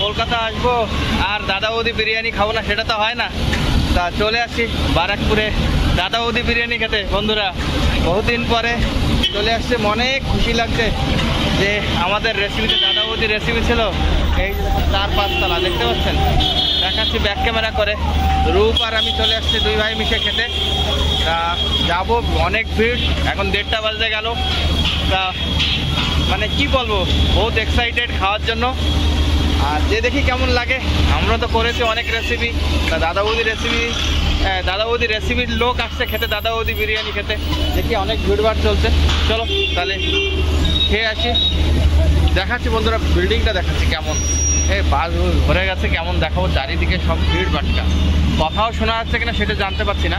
কলকাতা আসবো আর দাদা বৌদি বিরিয়ানি খাবো না, সেটা তো হয় না। তা চলে আসি বারাকপুরে দাদা বৌদি বিরিয়ানি খেতে। বন্ধুরা বহুদিন পরে চলে আসছে, অনেক খুশি লাগছে যে আমাদের রেসিপিতে দাদা বৌদি রেসিপি ছিল। এই 4-5 তলা দেখতে পাচ্ছেন, দেখাচ্ছি ব্যাক ক্যামেরা করে। রূপ আর আমি চলে আসছি 2 ভাই মিশে খেতে। তা যাবো, অনেক ভিড়, এখন 1:30 বাজতে গেল। তা মানে কি বলবো, বহুত এক্সাইটেড খাওয়ার জন্য। আর যে দেখি কেমন লাগে। আমরা তো করেছি অনেক রেসিপি, তা দাদা বৌদি রেসিপির লোক আসছে খেতে, দাদা বৌদি বিরিয়ানি খেতে। দেখি অনেক ভিড়ভাড় চলছে, চলো তাহলে খেয়ে আসি। দেখাচ্ছি বন্ধুরা, বিল্ডিংটা দেখাচ্ছি কেমন। বাস ভরে গেছে, কেমন দেখাবো, চারিদিকে সব ভিড় ভাট্টা। কথাও শোনা যাচ্ছে কিনা সেটা জানতে পারছি না।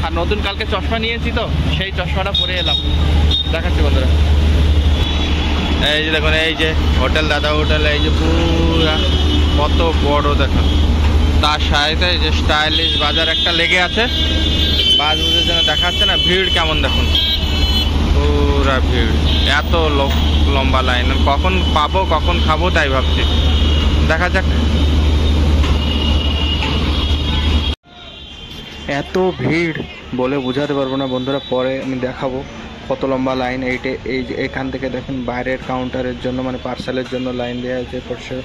আর নতুন কালকে চশমা নিয়েছি তো, সেই চশমাটা পরে এলাম। দেখাচ্ছি বন্ধুরা, এই যে দেখুন, এই যে হোটেল দাদা হোটেল, এই যে পুরা কত বড় দেখুন। তার সাথে যে স্টাইলিশ বাজার একটা লেগে আছে, বাস বুঝের জন্য দেখাচ্ছে না। ভিড় কেমন দেখুন, পুরা ভিড়, এত লোক, লম্বা লাইন। কখন পাবো কখন খাবো তাই ভাবছি, দেখা যাক। এত ভিড় বলে বোঝাতে পারবো না বন্ধুরা, পরে আমি দেখাবো কত লম্বা লাইন। এই যে এখান থেকে দেখেন বাইরের কাউন্টারের জন্য, মানে পার্সেলের জন্য লাইন দেওয়া হয়েছে।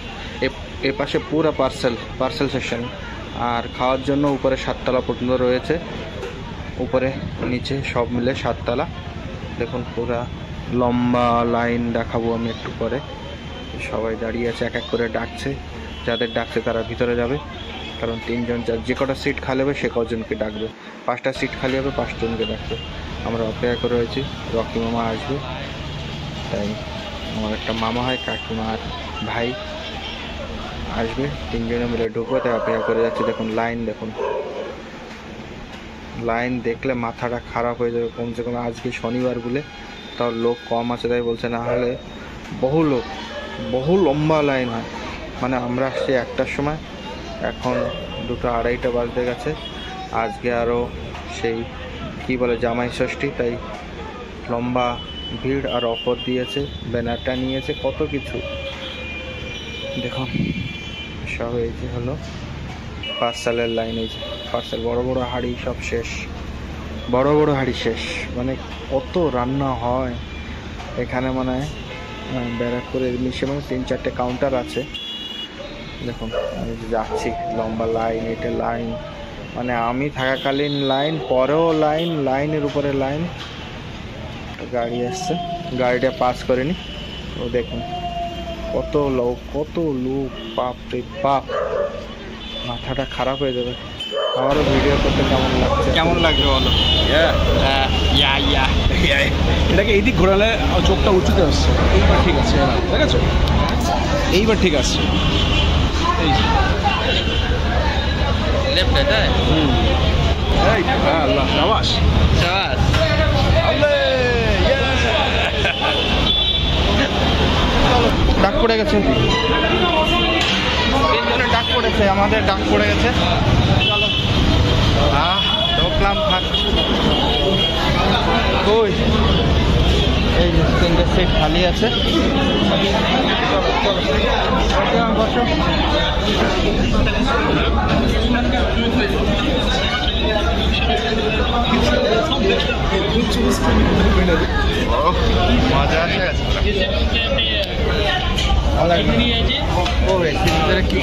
এ পাশে পুরো পার্সেল সেকশন। আর খাওয়ার জন্য উপরে 7 তলা পর্যন্ত রয়েছে, উপরে নিচে সব মিলে 7 তলা। দেখুন পুরা লম্বা লাইন, দেখাবো আমি একটু পরে। সবাই দাঁড়িয়ে আছে, এক এক করে ডাকছে। যাদের ডাকছে তারা ভিতরে যাবে, কারণ 3 জন যে কটা সিট খালি হবে সে কজনকে ডাকবে। 5টা সিট খালি হবে, 5 জনকে ডাকবে। আমরা অপেক্ষা করে রয়েছি, রকি মামা আসবে। তাই আমার একটা মামা হয়, কাকিমা আর ভাই আসবে, 3 জনে মিলে ঢুকবে, তাই অপেক্ষা করে যাচ্ছি। দেখুন লাইন, দেখুন লাইন দেখলে মাথাটা খারাপ হয়ে যাবে। কমসে কম আজকে শনিবার বলে তাও লোক কম আছে, তাই বলছে, না হলে বহু লোক, বহু লম্বা লাইন হয়। মানে আমরা আসছি 1টার সময়, এখন 2:30 বাজতে গেছে। আজকে আরও সেই কি বলে জামাই ষষ্ঠী, তাই লম্বা ভিড়। আর অফার দিয়েছে, ব্যানারটা নিয়েছে, কত কিছু দেখুন। সব এই যে হলো পার্সেলের লাইন, এই যে পার্সেল, বড় বড় হাঁড়ি সব শেষ, বড় বড় হাঁড়ি শেষ। মানে কত রান্না হয় এখানে। মানে ব্যারাকপুরে মিশে মানে 3-4টে কাউন্টার আছে। দেখুন আমি যাচ্ছি, লম্বা লাইন, এটা লাইন, মানে আমি থাকাকালীন লাইন, পরেও লাইন, লাইনের উপরে লাইন। গাড়ি আসছে, গাড়িটা পাস করেনি। ও দেখুন কত লোক, বাপ রে বাপ, মাথাটা খারাপ হয়ে যাবে। আমারও ভিডিও করতে কেমন লাগছে বলো? এটাকে এইদিক ঘোরালে চোখটা উঁচুতে আসছে, এইবার ঠিক আছে, ঠিক আছে, এইবার ঠিক আছে। এই লেফট এটা, হ্যাঁ, আল্লাহ শাবাশ শাবাশ। ডাক পড়ে গেছে, 3 জনের ডাক পড়েছে, আমাদের ডাক পড়ে গেছে। চলো ঢুকলাম। কই এই যে 3টে সিট খালি আছে, বসো। মজা আসে গেছে। ও এসির ভিতরে কি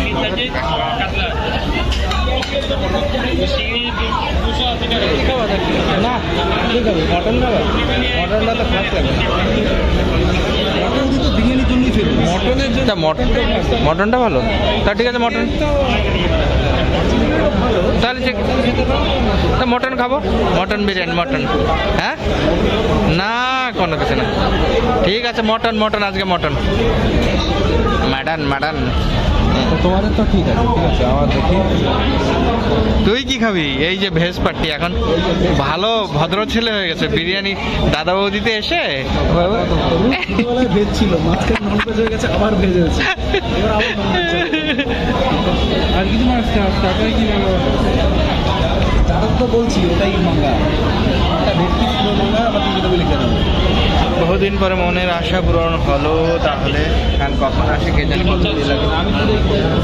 না, ঠিক আছে, মটন খাবার, মটনটা তো খারাপ লাগে। মটন তো বিরিয়ানির জন্যই ফেলি, মটনের জন্য। মটনটা ভালো, তা ঠিক আছে মটন, তাহলে তা মটন খাবো, মটন বিরিয়ানি, মটন। হ্যাঁ না কোনো কিছু না, ঠিক আছে মটন আজকে মটন, মাটন। তোমাদের তো ঠিক আছে, আবার দেখি তুই কি খাবি? এই যে ভেজ পার্টি, এখন ভালো ভদ্র ছেলে হয়ে গেছে। বিরিয়ানি দাদা বৌদিতে এসে ভেজ ছিল, মাঝখানে নন ভেজ হয়ে গেছে, আবার ভেজ হয়েছে। আর কিছু মাছ কি দাদা তো বলছি ওটাই মাঙ্গা, একটা ভেটকি পুরো মাঙ্গা আবার 300 টাকা লিখে দেবো। বহুদিন পরে মনের আশা পূরণ হলো, তাহলে খান কখন আসে কে জানি। আমি তো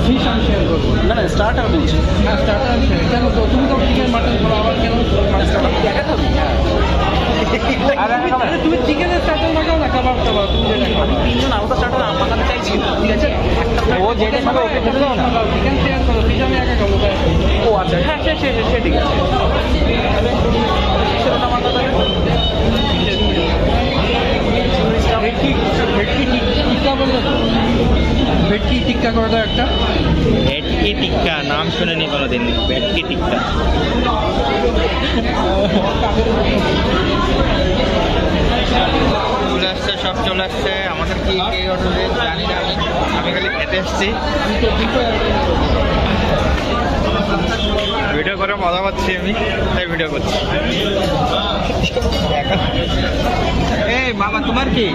ফিশ আমি শেয়ার করবো, না না স্টার্টার বলছি। হ্যাঁ স্টার্টার কেন তো তুমি তো চিকেন মাটন খাও, আবার কেন দেখা খাবি? তুমি চিকেনের স্টার্টার মাখাও না, কাবাব খাবা, তুমি যেটা খাও। আমি 3 জন আলাদা স্টার্টার মাখাতে চাইছি না, ঠিক আছে? ও যেটা খাবে ওকে খেতে দাও না, চিকেন শেয়ার করো, ফিশ আমি একা খাবো। ও আচ্ছা, হ্যাঁ সে ঠিক আছে। সেটা মাখা দেবে। ভেটকি টিক্কা বললো তো, ভেটকি টিক্কা করে দাও একটা। ভেটকি টিক্কা নাম শুনেনি কোনোদিন, ভেটকি টিক্কা। চলে আসছে, সব চলে আসছে। আমাদের কি কে অর্ডার জানি না, আমি খালি খেতে এসেছি। ভিডিও করে মজা পাচ্ছি আমি, তাই ভিডিও করছি। এই বাবা তোমার কি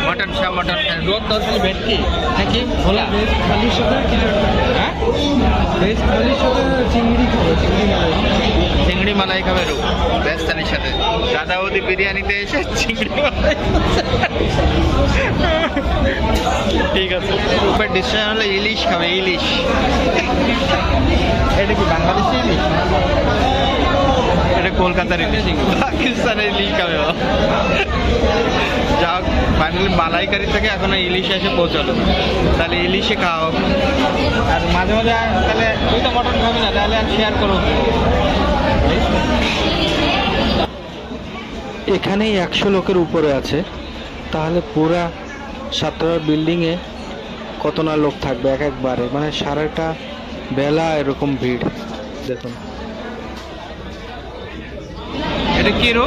মটন শাহ, মটন রোদ দর্শন ভেটকি নাকি ভোলা? ভেজ থালির সাথে কিছু, হ্যাঁ ভেজ থালির সাথে চিংড়ি খাবো, চিংড়ি মালাই খাবে রূপ ভেজ থালির সাথে। দাদা বৌদি বিরিয়ানিতে এসে চিংড়ি মালাই। ঠিক আছে, রূপের ডিসিশন হলো ইলিশ খাবে, ইলিশ। এটা কি বাংলাদেশি ইলিশ? এটা কলকাতার ইলিশ, পাকিস্তানের ইলিশ খাবে। যাক ফাইনালি মালাইকারি থেকে এখন ইলিশ এসে পৌঁছালো, তাহলে ইলিশে খাও। আর মাঝে মাঝে তাহলে তুই তো মটন খাবি না, তাহলে আর শেয়ার করো। এখানেই 100 লোকের উপরে আছে, তাহলে পুরা 7 বিল্ডিংয়ে কত না লোক থাকবে এক একবারে, মানে সারাটা বেলা এরকম ভিড় দেখুন। এটা কি রো?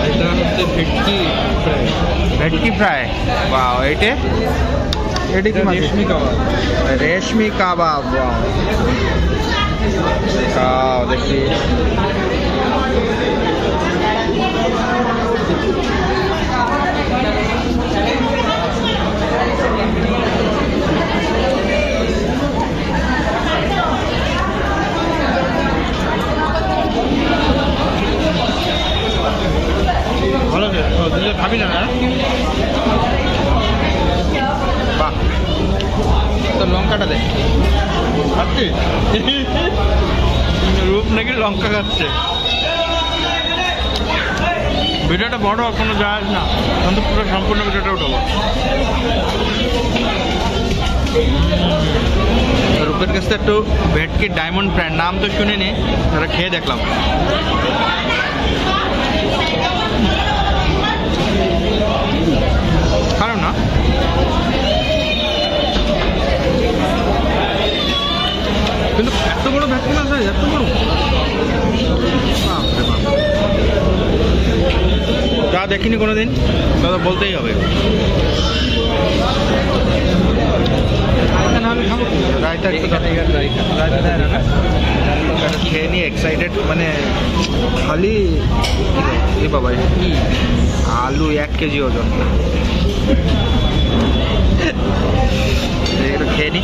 এটা হচ্ছে ভেটকি ফ্রাই। ভেটকি ফ্রাই, বাও। এটা এটা কি মাছ? রেশমি কাবাব। রেশমি কাবাব, বাও। খাও দেখি। ভালো দিলে খাবি না? বাহ, তো লঙ্কাটা দেখ। খাচ্ছি রূপ নাকি লঙ্কা খাচ্ছে। ভিডিওটা বড় কোনো যায় না, কিন্তু পুরো সম্পূর্ণ ভিডিওটা উঠাবো। রূপের কাছে একটু ভেটকি ডায়মন্ড ফ্রাই, নাম তো শুনিনি, তারা খেয়ে দেখলাম। খারাপ না, কিন্তু এত বড় ভেটকি মাছ হয়, এত বড়। যা দেখিনি কোনোদিন, দাদা বলতেই হবে। রায়তা খেয়ে নিয়ে এক্সাইটেড, মানে খালি এ বাবা আলু 1 কেজি ওজন। এটা খেয়ে নি।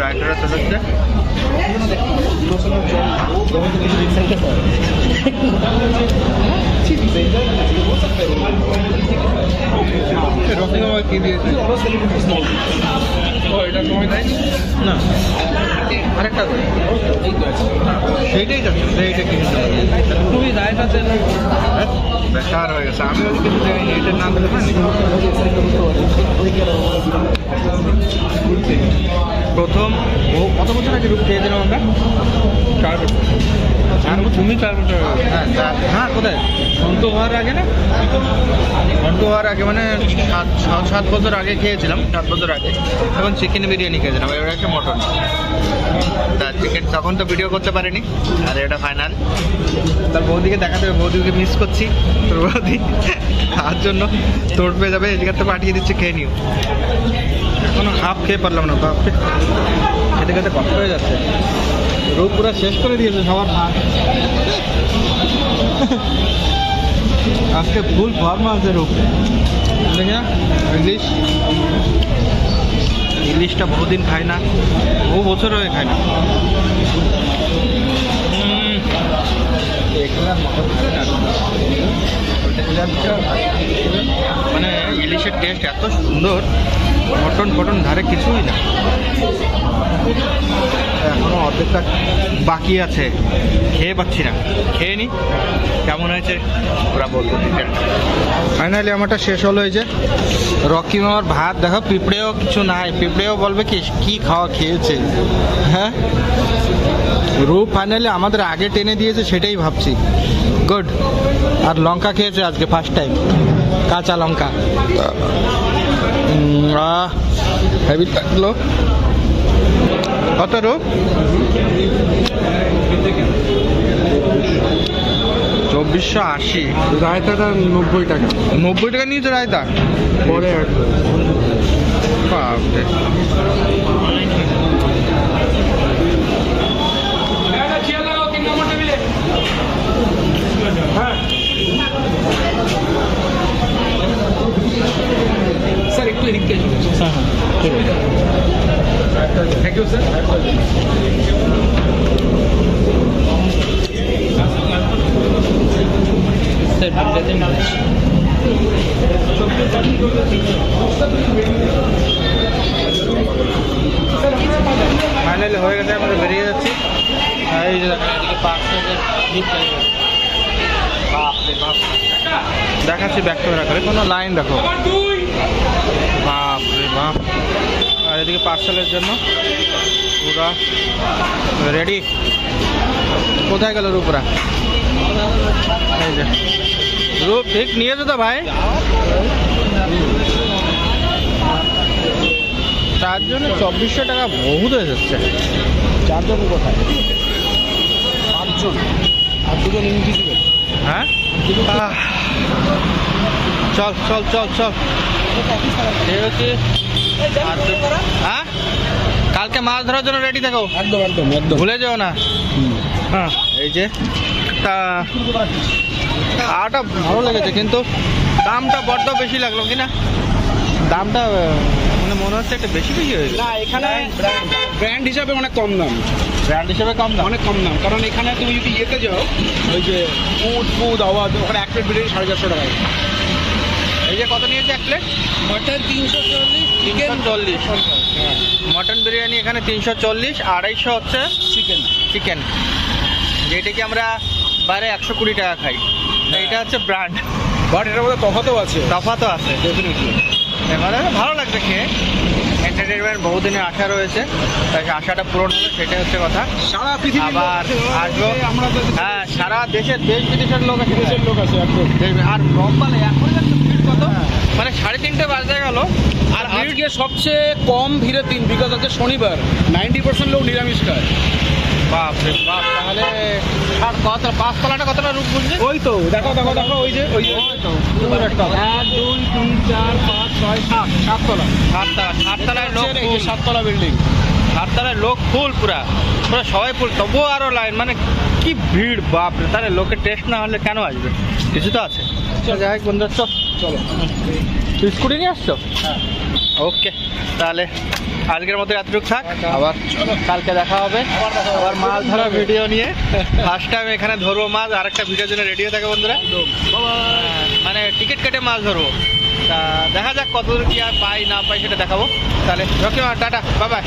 রাইটাররা চলে যাচ্ছে। না আরেকটা সেইটাই যাচ্ছে, সেইটা কিনে খুবই রায়তা তেল বেকার হয়ে গেছে। আমি কিন্তু এটার নাম দিলে প্রথম কত বছর আগে রূপ খেয়েছিলাম আমরা? 4 বছর। তুমি 4 বছর? হ্যাঁ কোথায়? ঘন্ট হওয়ার আগে না? ঘন্ট হওয়ার আগে মানে 7 বছর আগে খেয়েছিলাম, 7 বছর আগে। তখন চিকেন বিরিয়ানি খেয়েছিলাম, এবার একটা মটন। তা চিকেন তখন তো ভিডিও করতে পারিনি, আর এটা ফাইনাল। তার বৌদিকে দেখাতে হবে, বৌদিকে মিস করছি। তোর বৌদি তার জন্য তোর পেয়ে যাবে, এদিকে তো পাঠিয়ে দিচ্ছে, খেয়ে নিও। এখনো হাফ খেয়ে পারলাম না, বাপরে খেতে খেতে কষ্ট হয়ে যাচ্ছে। রূপ পুরো শেষ করে দিয়েছে সবার ভাত। আজকে ফুল ফর্ম আছে রূপ। দেখে ইলিশ, ইলিশটা বহুদিন খাই না, বহু বছর হয়ে খাই না। মানে ইলিশের টেস্ট এত সুন্দর, মটন ফটন ধারে কিছুই না। এখনো অর্ধেকটা বাকি আছে, খেয়ে পাচ্ছি না। খেয়ে নি কেমন হয়েছে ওরা বলতে। ফাইনালি আমারটা শেষ হলো। এই যে রকি মামার ভাত দেখো, পিঁপড়েও কিছু নাই, পিঁপড়েও বলবে কি খাওয়া খেয়েছে। হ্যাঁ, রূপ ফাইনালি আমাদের আগে টেনে দিয়েছে, সেটাই ভাবছি। গুড। আর লঙ্কা খেয়েছে আজকে ফার্স্ট টাইম, কাঁচা লঙ্কা। হেভি লাগলো। কত রূপ? 2480। রায়তাটা 90 টাকা। 90 টাকা নিয়েছে রায়তা পরে বাপরে। স্যার একটু এদিক থেকে চলে আসুন। হ্যাঁ, ঠিক আছে। Thank you sir. ফাইনালি হয়ে গেছে, আমরা বেরিয়ে যাচ্ছি। এই যে দেখেন এদিকে পার্সেলের লিফট বাপরে বাপ, দেখাচ্ছি ব্যাক ক্যামেরা করে। কোনো লাইন দেখো, বাপরে বাপ। আর এদিকে পার্সেলের জন্য পুরা রেডি। কোথায় গেল রূপরা? এই যে রূপ ঠিক নিয়েছো তো ভাই? 4 জনে 2400 টাকা বহুত হয়ে যাচ্ছে। 4 জন কোথায়? 5 জন আর 2 জন ইনভিজিবল। হ্যাঁ, চল চল চল চল। ঠিক আছে। হ্যাঁ, কালকে মাছ ধরার জন্য রেডি থাকো, একদম একদম একদম। ভুলে যাও না। হ্যাঁ, এই যে খাওয়াটা ভালো লেগেছে, কিন্তু দামটা বড্ড বেশি লাগলো কিনা? দামটা মানে মনে হচ্ছে একটা বেশি বেশি হয়ে গেছে। না, এখানে ব্র্যান্ড হিসাবে অনেক কম দাম। ব্র্যান্ড হিসেবে কম দাম, অনেক কম দাম। কারণ এখানে তুমি যদি ইয়েতে যাও, ওই যে ফুড আওয়াজ, ওখানে 1 প্লেট বিরিয়ানি 450 টাকা। এই যে কত নিয়েছে 1 plate? Mutton 340, chicken 340। Mutton biryani এখানে 340, 250 হচ্ছে চিকেন। চিকেন, যেটা কি আমরা বাইরে 120 টাকা খাই। এইটা হচ্ছে ব্র্যান্ড, বাট এটার মধ্যে তফাতও আছে। তফাতও আছে ডেফিনেটলি। এবারে ভালো লাগছে খেয়ে। এন্টারটেনমেন্ট বহুদিনের আশা রয়েছে, তাই আশাটা পূরণ হলো, সেটাই হচ্ছে কথা। সারা পৃথিবী আবার আসবো। আমরা তো হ্যাঁ, সারা দেশ বিদেশের লোক আছে। দেশের লোক আছে একদম। আর রমবালে এখন একটা ভিড় কত, মানে 3:30 বাজতে গেল। আর আজকে সবচেয়ে কম ভিড়ের দিন, বিকজ আজকে শনিবার। 90% লোক নিরামিষ খায়। বাপরে বাপ। তাহলে কত, 5 তলাটা কতটা রূপ বুঝলি? ওই তো দেখো দেখো দেখো, ওই যে ওই যে 1 2 3 4 5 6 7 7 তলা। 7 তলায় লোক, এই যে 7 তলা বিল্ডিং। 7 তলায় লোক ফুল, পুরা পুরা সবাই ফুল, তবুও আরো লাইন। মানে কি ভিড় বাপরে। তাহলে লোকের টেস্ট না হলে কেন আসবে? কিছু তো আছে। যাই হোক বন্ধুরা, চলো। তুই স্কুটি নিয়ে আসছো? হ্যাঁ। ওকে, তাহলে আজকের মতো এতটুকু থাক। আবার কালকে দেখা হবে আবার মাছ ধরা ভিডিও নিয়ে। ফার্স্ট টাইম এখানে ধরবো মাছ, আর একটা ভিডিওর জন্য রেডি হয়ে থাকে বন্ধুরা। মানে টিকিট কেটে মাছ ধরবো, তা দেখা যাক কতদূর কি আর পাই না পাই সেটা দেখাবো। তাহলে রকি মা, টাটা, বাই বাই।